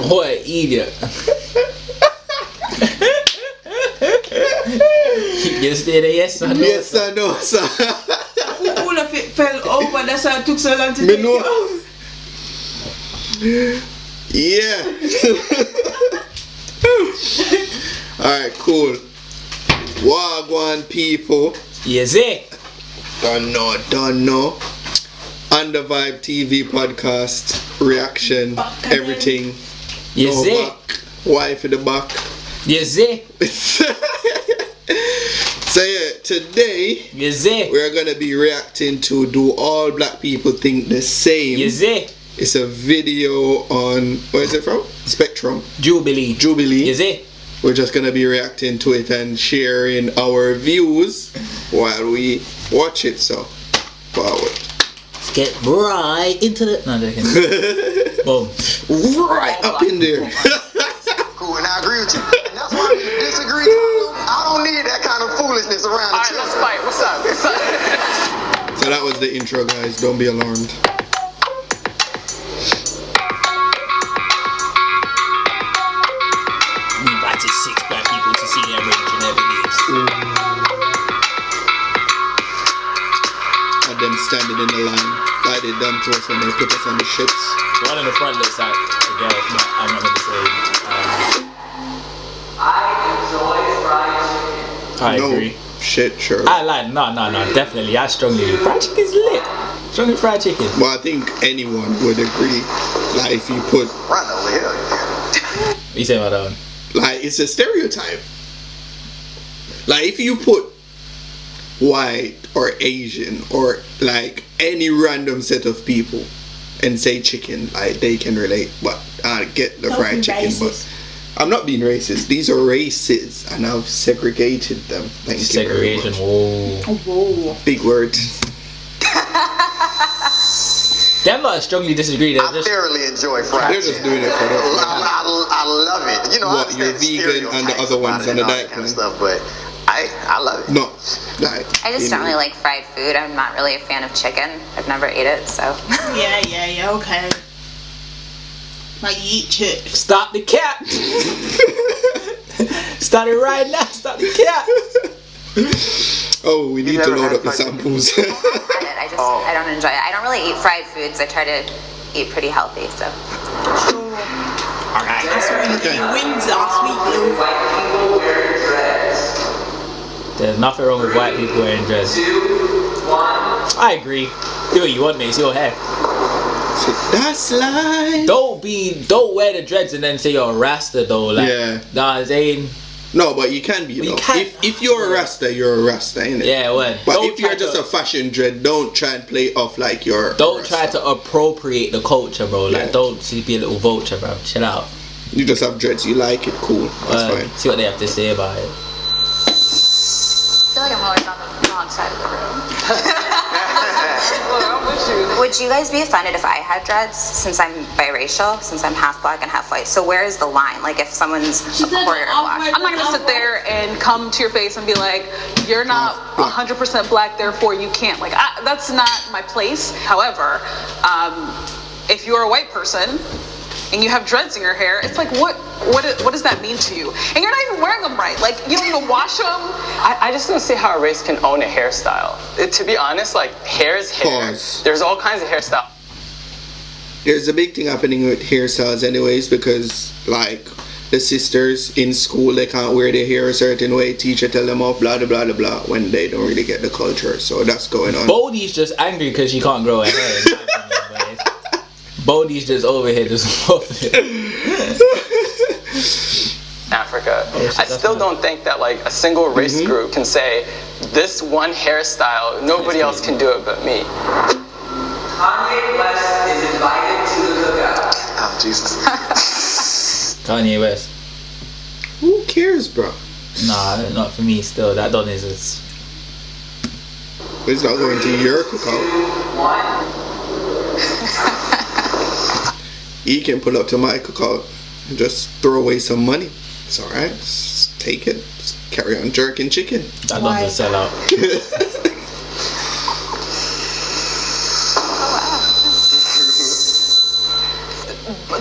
What an idiot. You stay there, yes or no? Yes or no, sir? All of it fell over, that's why it took so long to Me take know. it off. Yeah. Alright, cool. Wagwan people. Yes, eh? Don't know. On the Vibe TV podcast, reaction, everything. Yes, no eh? back. Wife in the back. Yes, eh? So yeah, today Yes, eh? we're gonna be reacting to Do All Black People Think the Same? Yes, eh? It's a video on, where is it from? Spectrum. Jubilee. Yes, eh? We're just gonna be reacting to it and sharing our views while we watch it. So, forward. Let's get right into the. No, joking. Boom. Right up in there. Cool, and I agree with you. And that's why we disagree. I don't need that kind of foolishness around the children. Let's fight. What's up? So that was the intro, guys. Don't be alarmed. We invited 6 black people to see their range and their beliefs. And them standing in the line like they done to us when they put us on the ships. One in the front looks like the girl, but I'm not gonna say. I enjoy fried chicken. I No agree. shit, sure. I like no, definitely. I strongly agree. Fried chicken's lit. Strongly fried chicken. Well, I think anyone would agree. Like if you put, Run over here. What you say about that one? like it's a stereotype. Like if you put white or Asian or like any random set of people and say chicken, like they can relate. But I get the Don't fried be chicken, racist. but I'm not being racist. These are races, and I've segregated them. Thank Segregation. you very much. Whoa. Big words. Them lot strongly disagree. They're I just thoroughly enjoy fried They're just chicken. doing it for that. I love it. You know, What, I you're understand vegan and the stereotypes other one's about on it the and all diet that kind of plan. stuff, but I love it. No, like I just don't really like fried food. I'm not really a fan of chicken. I've never ate it, so. Yeah, okay. Like you eat chips. stop the cat. Start it right now. Stop the cat. Oh, we need to never load had up the fried chicken? samples. I don't enjoy it. I don't really eat fried foods. I try to eat pretty healthy, so. Alright. I saw you do your wings last week, Lou. White people wearing dreads. There's nothing wrong with white people wearing dreads. 2, 1. I agree. Do what you want, mate. It's your hair. That's life. Don't wear the dreads and then say you're a Rasta though. Like, Yeah. nah, I'm saying. No, but you can be. You though. can- If you're a Rasta, you're a Rasta, innit? Yeah, well. But don't if you're try just to- a fashion dread, don't try and play off like you're. Don't try to appropriate the culture, bro. Like, Yeah. don't be a little vulture, bro. Chill out. You just have dreads. You like it, cool. That's fine. See what they have to say about it. I feel like I'm always on the wrong side of the room. Would you guys be offended if I had dreads since I'm biracial, since I'm half black and half white? So where is the line? Like if someone's a quarter black? I'm not gonna sit there and come to your face and be like, you're not 100% black, therefore you can't. Like, that's not my place. However, if you're a white person and you have dreads in your hair, it's like, what does that mean to you? And you're not even wearing them right. Like, you don't even wash them. I just don't see how a race can own a hairstyle. To be honest, like, hair is hair. Pause. There's all kinds of hairstyles. There's a big thing happening with hairstyles, anyways, because like the sisters in school, they can't wear their hair a certain way. Teacher tell them off, blah blah blah blah blah, when they don't really get the culture. So that's going on. Bodie's just angry because she can't grow her hair. in my opinion, but Bodie's just over here just waffling. Africa. I still don't think that like a single race group can say this one hairstyle, nobody else can do it but me. Kanye West is invited to the cookout. Oh, Jesus. Kanye West. Who cares, bro? Nah, not for me still. That done is it's He's not going to your cookout. 1. He can pull up to my cookout and just throw away some money. It's alright. Just take it. Just carry on jerking chicken. that done to sell out.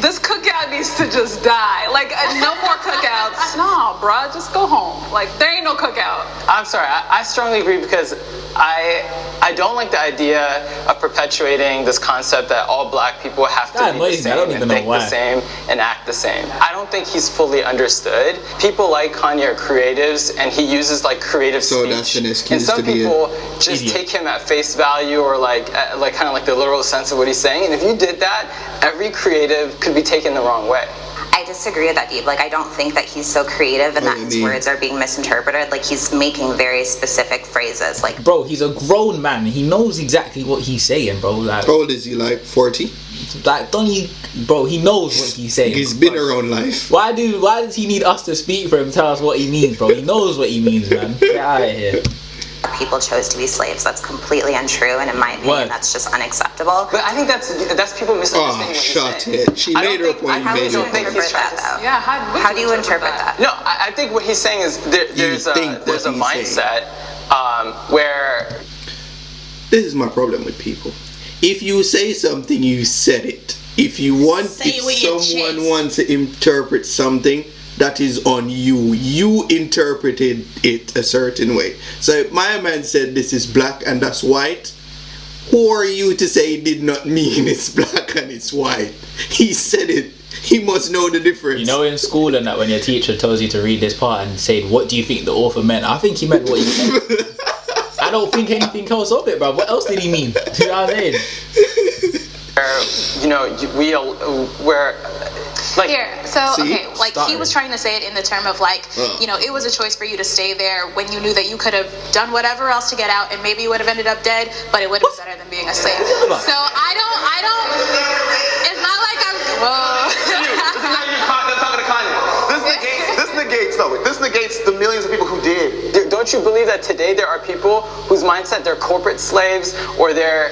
This cookout cookout needs to just die. Like, no more cookouts. No, bruh, just go home. Like, there ain't no cookout. I'm sorry, I strongly agree because I don't like the idea of perpetuating this concept that all black people have to be the same and think the same and act the same. I don't think he's fully understood. People like Kanye are creatives, and he uses like creative speech. That's an excuse and some to be people just take him at face value, or like kind of like the literal sense of what he's saying. And if you did that, every creative could be taken the wrong way. I disagree with that, Deep. Like, I don't think that he's so creative and that his words are being misinterpreted. Like, he's making very specific phrases. Like, bro, he's a grown man. He knows exactly what he's saying, bro. Like, how old is he? Like 40? Like, don't you, bro? He knows what he's saying. He's been around life. Why does he need us to speak for him? Tell us what he means, bro. He knows what he means, man. Get out of here. People chose to be slaves. That's completely untrue, and in my opinion, that's just unacceptable. But I think that's people misunderstanding. Oh, shut it. She made her point. How do you interpret that, though? Yeah, how do you interpret that? No, I think what he's saying is there's a mindset where. This is my problem with people. If you say something, you said it. If you want, if someone wants to interpret something, that is on you. You interpreted it a certain way. So if my man said this is black and that's white, who are you to say it did not mean it's black and it's white? He said it. He must know the difference. You know, in school and that, when your teacher tells you to read this part and say, what do you think the author meant? I think he meant what he meant. I don't think anything else of it, bro. What else did he mean? Do you know what I'm saying? You know, we're like, here, so okay, like he was trying to say it in the term of like, you know, it was a choice for you to stay there when you knew that you could have done whatever else to get out, and maybe you would have ended up dead, but it would have been better than being a slave. So I don't. It's not like I'm. Whoa. They're talking to Kanye. This negates though. This negates the millions of people who did. Don't you believe that today there are people whose mindset they're corporate slaves, or they're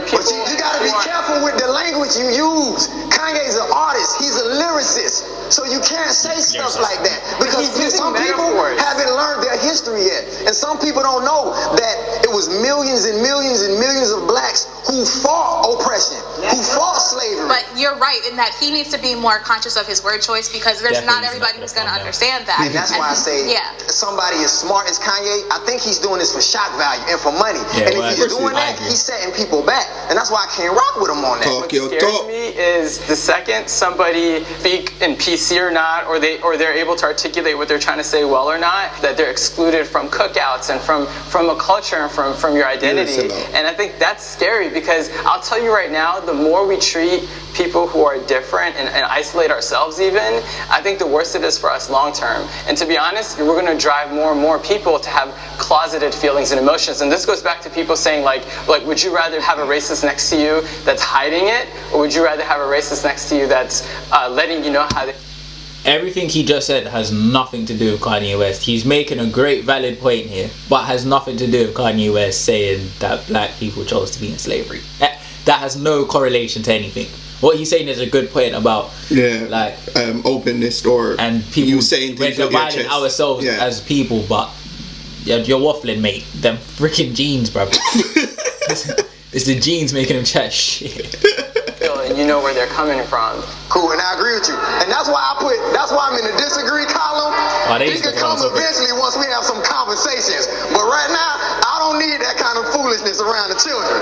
people? But you gotta be careful with the language you use. Kanye's an artist. He's a lyricist. So you can't say stuff like that because some people haven't learned their history yet, and some people don't know that it was millions and millions and millions of blacks who fought oppression, who fought slavery. But you're right in that he needs to be more conscious of his word choice because there's not everybody who's going to understand that. And that's why I say somebody as smart as Kanye, I think he's doing this for shock value and for money. And if he's doing that, he's setting people back. And that's why I can't rock with him on that. What scares me is the second somebody speak in PC or not, or they're able to articulate what they're trying to say well or not, that they're excluded from cookouts and from a culture and from your identity. And I think that's scary because I'll tell you right now, the more we treat people who are different and isolate ourselves even, I think the worse it is for us long term. And to be honest, we're going to drive more and more people to have closeted feelings and emotions. And this goes back to people saying like would you rather have a racist next to you that's hiding it, or would you rather have a racist next to you that's letting you know how they... Everything he just said has nothing to do with Kanye West. He's making a great valid point here, but has nothing to do with Kanye West saying that black people chose to be in slavery. That has no correlation to anything. What he's saying is a good point about like openness and people you saying we're dividing ourselves as people, but you're waffling, mate. Them freaking jeans, bro. It's the jeans making him chat shit. And you know where they're coming from. Cool, and I agree with you. And that's why I'm in the disagree column. He can come eventually once we have some conversations. But right now, I don't need that kind of foolishness around the children.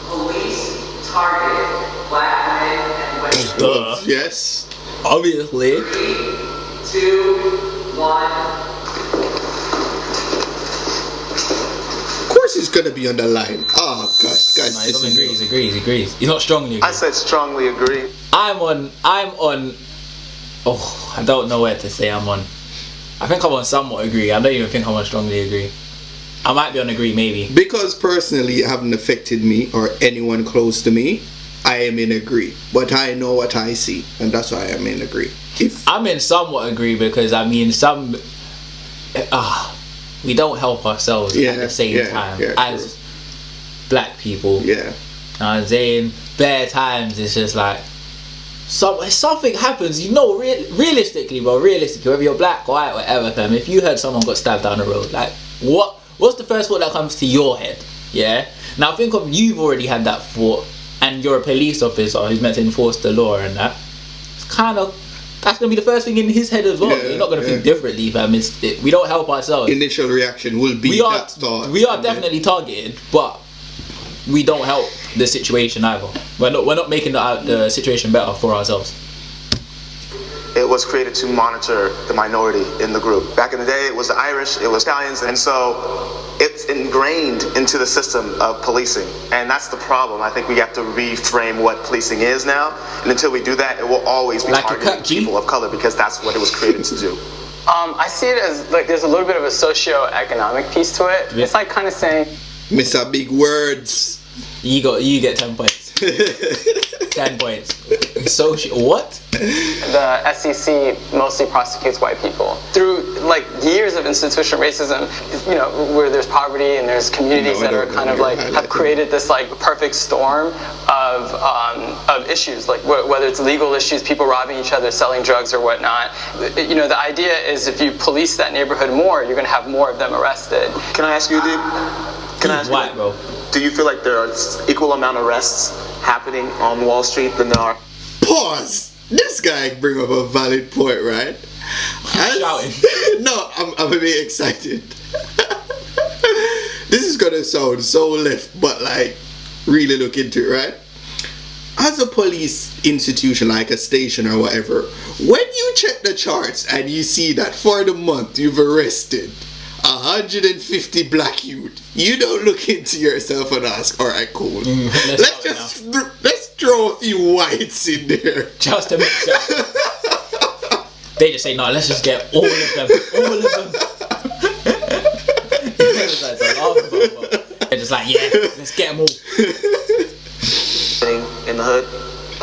Police target black men and women. Yes. Obviously. 3, 2, 1. Of course he's gonna be on the line. Oh gosh, guys. No, he agrees. He's not strongly agree. I said strongly agree. I'm on oh, I don't know where to say I'm on. I think I'm on somewhat agree. I don't even think I'm on strongly agree. I might be on agree maybe. Because personally it haven't affected me or anyone close to me, I am in agree. But I know what I see, and that's why I'm in agree. I'm in somewhat agree because I mean we don't help ourselves at the same time as black people. Yeah. I'm saying bad times it's just like something happens, you know, realistically, whether you're black or white, whatever, if you heard someone got stabbed down the road, like what's the first thought that comes to your head? Yeah. Now think of you've already had that thought, and you're a police officer who's meant to enforce the law and that, it's kind of, that's going to be the first thing in his head as well. You're not going to think differently, fam. We don't help ourselves. Initial reaction will be that thought. We are definitely targeted, but we don't help the situation either. We're not making the situation better for ourselves. It was created to monitor the minority in the group. Back in the day, it was the Irish, it was Italians, and so it's ingrained into the system of policing. And that's the problem. I think we have to reframe what policing is now. And until we do that, it will always be targeting people of color because that's what it was created to do. I see it as like there's a little bit of a socio-economic piece to it. It's like kind of saying, Mr. Big Words. You get 10 points. 10 points. What? The SEC mostly prosecutes white people through like years of institutional racism. You know, where there's poverty and there's communities that are kind of like have created this like perfect storm of issues, like whether it's legal issues, people robbing each other, selling drugs or whatnot. You know, the idea is if you police that neighborhood more, you're going to have more of them arrested. Can I ask you, Deep? Can I ask white, you, bro. Do you feel like there are equal amount of arrests happening on Wall Street than there are? Pause. This guy bring up a valid point, right? Shouting. No, I'm a bit excited. This is gonna sound so left, but like really look into it, right? As a police institution, like a station or whatever, when you check the charts and you see that for the month you've arrested 150 black youth, you don't look into yourself and ask, alright, cool. Let's throw a few whites in there. Just to mix it up. They just say, no, let's just get all of them. All of them. They're just like, yeah, let's get them all. In the hood?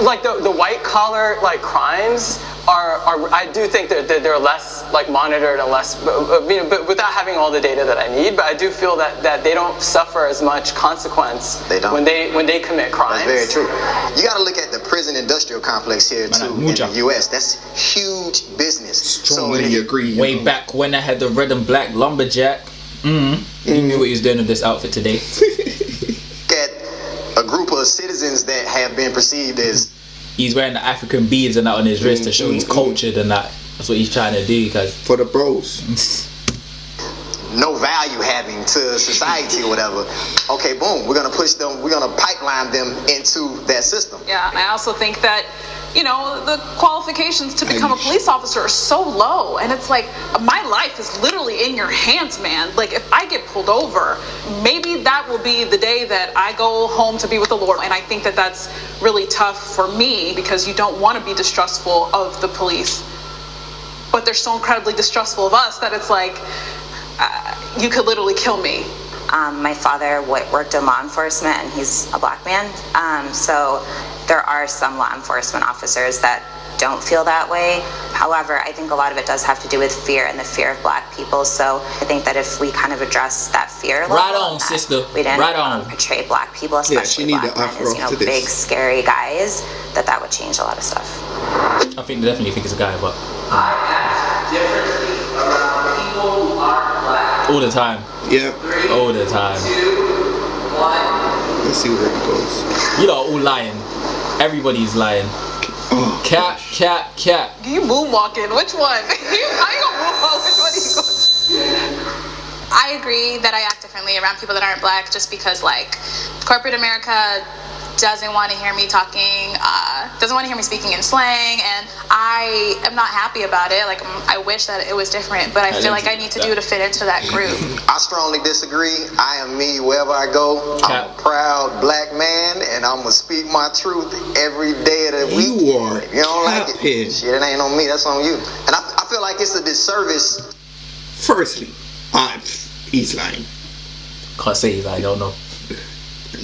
Like the white collar like crimes are I do think they're less like monitored and less, but without having all the data that I need. But I do feel that they don't suffer as much consequence when they commit crimes. That's very true. You got to look at the prison industrial complex here too in the U.S. That's huge business. Strongly agree. Way back when I had the red and black lumberjack, he knew what he was doing with this outfit today. At a group of citizens that have been perceived as, he's wearing the African beads and that on his wrist to show he's cultured and that. That's what he's trying to do, because for the bros. No value having to society or whatever. Okay, boom, we're gonna push them, we're gonna pipeline them into that system. Yeah, I also think that, you know, the qualifications to become a police officer are so low, and it's like, my life is literally in your hands, man. Like, if I get pulled over, maybe that will be the day that I go home to be with the Lord. And I think that that's really tough for me, because you don't want to be distrustful of the police, but they're so incredibly distrustful of us that it's like, you could literally kill me. My father worked in law enforcement, and he's a black man. So there are some law enforcement officers that don't feel that way. However, I think a lot of it does have to do with fear and the fear of black people. So I think that if we kind of address that fear level, right on, sister. We didn't right on. portray black people, especially black men, as, you know, big, scary guys, that would change a lot of stuff. I definitely think it's a guy, but I act differently around people who aren't black. all the time. Yeah. 3, All the time. 2, 1. Let's see where it goes. You know, all lying. Everybody's lying. Oh, Cap. You moonwalking? Which one? I ain't gonna moonwalk. Which one are you going? I agree that I act differently around people that aren't black, just because, like, corporate America doesn't want to hear me talking, doesn't want to hear me speaking in slang, and I am not happy about it. Like, I wish that it was different, but I feel like I need to do to fit into that group. I strongly disagree. I am me wherever I go. I'm a proud black man, and I'm gonna speak my truth every day of the week. You are. If you don't like it, shit, it ain't on me. That's on you. And I feel like it's a disservice. Firstly, he's lying. Can't say he's lying. I don't know.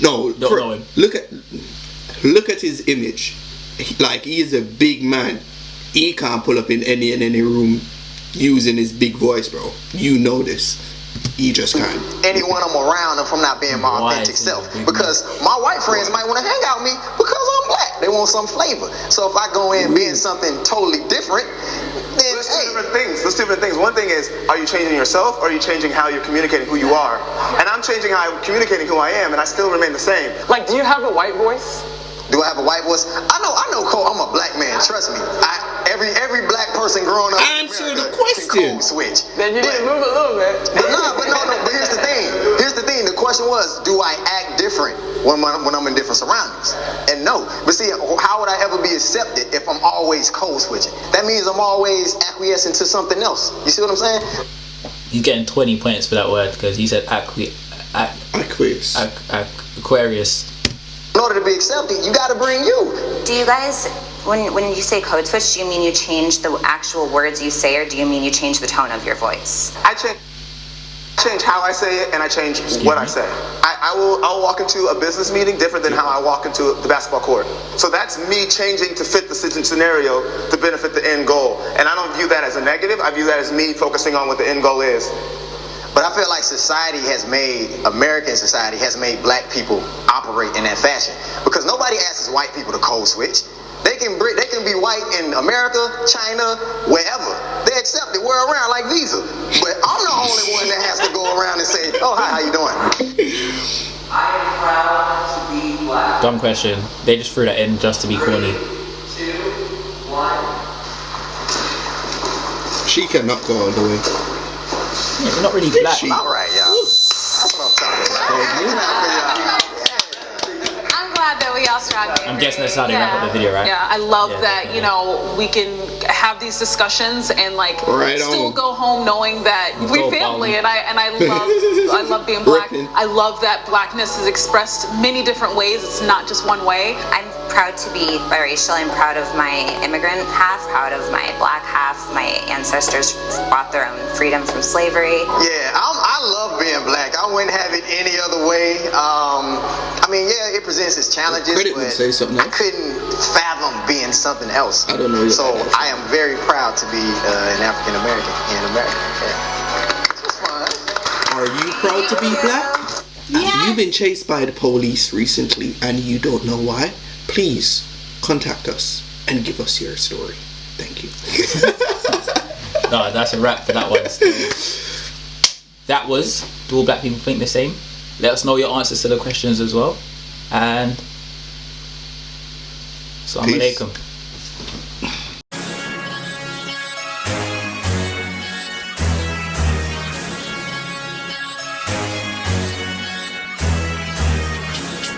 No, don't know him. Look at his image. He is a big man. He can't pull up in any room using his big voice, bro. You know this. He just can't. Anyone I'm around if I'm not being my authentic self. Because my white friends might want to hang out with me because I'm black. They want some flavor. So if I go in being something totally different, then There's two different things. One thing is, are you changing yourself, or are you changing how you're communicating who you are? And I'm changing how I'm communicating who I am, and I still remain the same. Like, do you have a white voice? Do I have a white voice? I know Cole, I'm a black man, trust me. Every black person growing up Answer the question. Code switch. Then you need to move a little bit. But here's the thing. The question was, do I act different when I'm in different surroundings? And no. But see, how would I ever be accepted if I'm always code switching? That means I'm always acquiescing to something else. You see what I'm saying? He's getting 20 points for that word because he said Aquarius. Aquarius. In order to be accepted, you got to bring you. Do you guys, when you say code switch, do you mean you change the actual words you say, or do you mean you change the tone of your voice? I change how I say it, and I change what I say. I'll walk into a business meeting different than how I walk into the basketball court. So that's me changing to fit the scenario to benefit the end goal. And I don't view that as a negative. I view that as me focusing on what the end goal is. But I feel like American society has made black people operate in that fashion. Because nobody asks white people to code switch. They can be white in America, China, wherever. They accept it. We're around like Visa. But I'm the only one that has to go around and say, oh, hi, how you doing? I am proud to be black. Dumb question. They just threw that in just to be corny. 3, 2, 1. She cannot go all the way. Yeah, you're not really black. All right, y'all. That's what I'm talking about. I'm glad that we all strong. I'm guessing that's how they wrap up the video, right? Yeah, I love Yeah, that, definitely. you know, we can have these discussions and like Right still on. go home knowing that we're Go family, Bali. and I love being black. Brooklyn. I love that blackness is expressed many different ways. It's not just one way. I'm proud to be biracial. I'm proud of my immigrant half, proud of my black half. My ancestors bought their own freedom from slavery. Yeah, I love being black. I wouldn't have it any other way. I mean, yeah, it presents its challenges, Credit but would say something I else. couldn't fathom being something else. I don't know. So I am very proud to be an African American in America. Yeah. Are you proud to be black? Have you been chased by the police recently and you don't know why? Please contact us and give us your story. Thank you. No, that's a wrap for that one. Still. That was, do all black people think the same? Let us know your answers to the questions as well. And Assalamu Peace. alaikum.